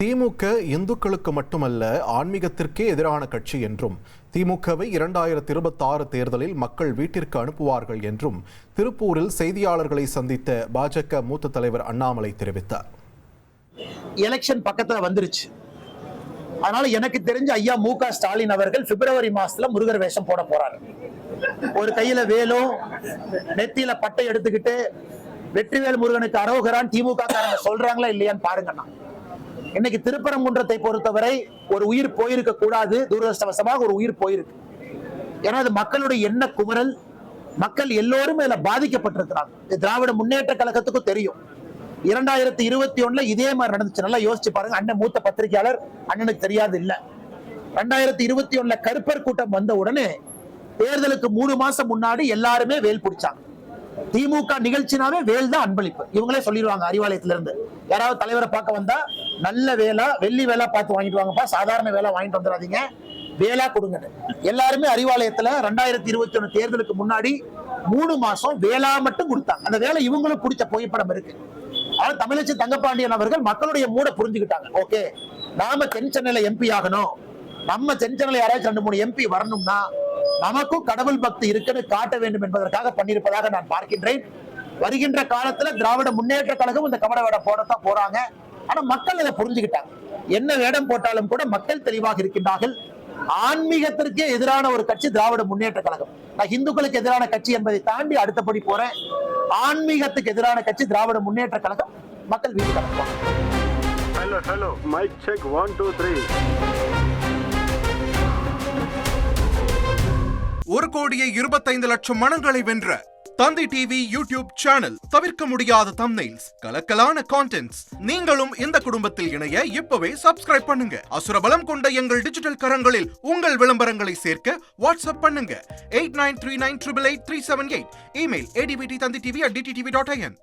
திமுக இந்துக்களுக்கு மட்டுமல்ல ஆன்மீகத்திற்கே எதிரான கட்சி என்றும் திமுகவை 2026 தேர்தலில் மக்கள் வீட்டிற்கு அனுப்புவார்கள் என்றும் திருப்பூரில் செய்தியாளர்களை சந்தித்த பாஜக மூத்த தலைவர் அண்ணாமலை தெரிவித்தார். எலெக்ஷன் பக்கத்துல வந்துருச்சு. அதனால எனக்கு தெரிஞ்ச ஐயா மு.க. ஸ்டாலின் அவர்கள் பிப்ரவரி மாசத்துல முருகர் வேஷம் போட போறாரு. ஒரு கையில வேலும் நெத்தியில பட்டை எடுத்துக்கிட்டு வெற்றிவேல் முருகனுக்கு அரோகரான் திமுக சொல்றாங்களா இல்லையான்னு பாருங்கண்ணா. இன்னைக்கு திருப்பரங்குன்றத்தை பொறுத்தவரை ஒரு உயிர் போயிருக்க கூடாது, துரதிருஷ்டவசமாக ஒரு உயிர் போயிருக்கு. ஏன்னா அது மக்களுடைய எண்ண குமரல், மக்கள் எல்லோரும் இதுல பாதிக்கப்பட்டிருக்கிறாங்க. திராவிட முன்னேற்ற கழகத்துக்கும் தெரியும். 2021 இதே மாதிரி நடந்துச்சு. நல்லா யோசிச்சு பாருங்க. அண்ணன் மூத்த பத்திரிகையாளர், அண்ணனுக்கு தெரியாது இல்ல. 2021 கருப்பர் கூட்டம் வந்த உடனே தேர்தலுக்கு 3 மாசம் முன்னாடி எல்லாருமே வேல் பிடிச்சாங்க. திமுக நிகழ்ச்சினாவே வேல் தான் அன்பளிப்பு. இவங்களே சொல்லிடுவாங்க அறிவாலயத்துல இருந்து. யாராவது தலைவரை பார்க்க வந்தா நல்ல வேலா, வெள்ளி வேலா பார்த்து வாங்கிட்டு வாங்கப்பா, சாதாரண வேலா வாங்கிட்டு வந்துடாதீங்க, வேலா கொடுங்க. எல்லாருமே அறிவாலயத்துல 2021 தேர்தலுக்கு முன்னாடி 3 மாசம் வேலா மட்டும் கொடுத்தாங்க. அந்த வேலை இவங்களும் பிடிச்ச புகைப்படம் இருக்கு. ஆனா தமிழச்சி தங்கப்பாண்டியன் அவர்கள் மக்களுடைய மூட புரிஞ்சுக்கிட்டாங்க. ஓகே, நாம தென் சென்னையில எம்பி ஆகணும், நம்ம தென் சென்னையில யாராச்சும் 2-3 எம்பி வரணும்னா நமக்கும் கடவுள் பக்தி இருக்குன்னு காட்ட வேண்டும் என்பதற்காக பண்ணியிருப்பதாக நான் பார்க்கின்றேன். வருகின்ற காலத்துல திராவிட முன்னேற்ற கழகம் இந்த கபட வேடம் போடத்தான் போறாங்க. ஆனா மக்கள் இதை புரிஞ்சுக்கிட்டாங்க. என்ன வேடம் போட்டாலும் கூட மக்கள் தெளிவாக இருக்கின்றார்கள். ஆன்மீகத்திற்கே எதிரான ஒரு கட்சி திராவிட முன்னேற்ற கழகம். நான் இந்துக்களுக்கு எதிரான கட்சி என்பதை தாண்டி அடுத்தபடி போறேன். ஆன்மீகத்துக்கு எதிரான கட்சி திராவிட முன்னேற்ற கழகம். மக்கள் வீட்டுக்கு அனுப்புவாங்க. Hello, mic check 1 2 3. 1,25,00,000 மனங்களை வென்ற தந்தி டிவி யூடியூப் சேனல். தவிர்க்க முடியாத தம்ப்நெயில்ஸ், கலக்கலான கான்டென்ட்ஸ். நீங்களும் இந்த குடும்பத்தில் இணைய இப்பவே சப்ஸ்கிரைப் பண்ணுங்க. அசுரபலம் கொண்ட எங்கள் டிஜிட்டல் கரங்களில் உங்கள் விளம்பரங்களை சேர்க்க வாட்ஸ்அப் பண்ணுங்க. 8939888378. Email advttanditv@dttv.in.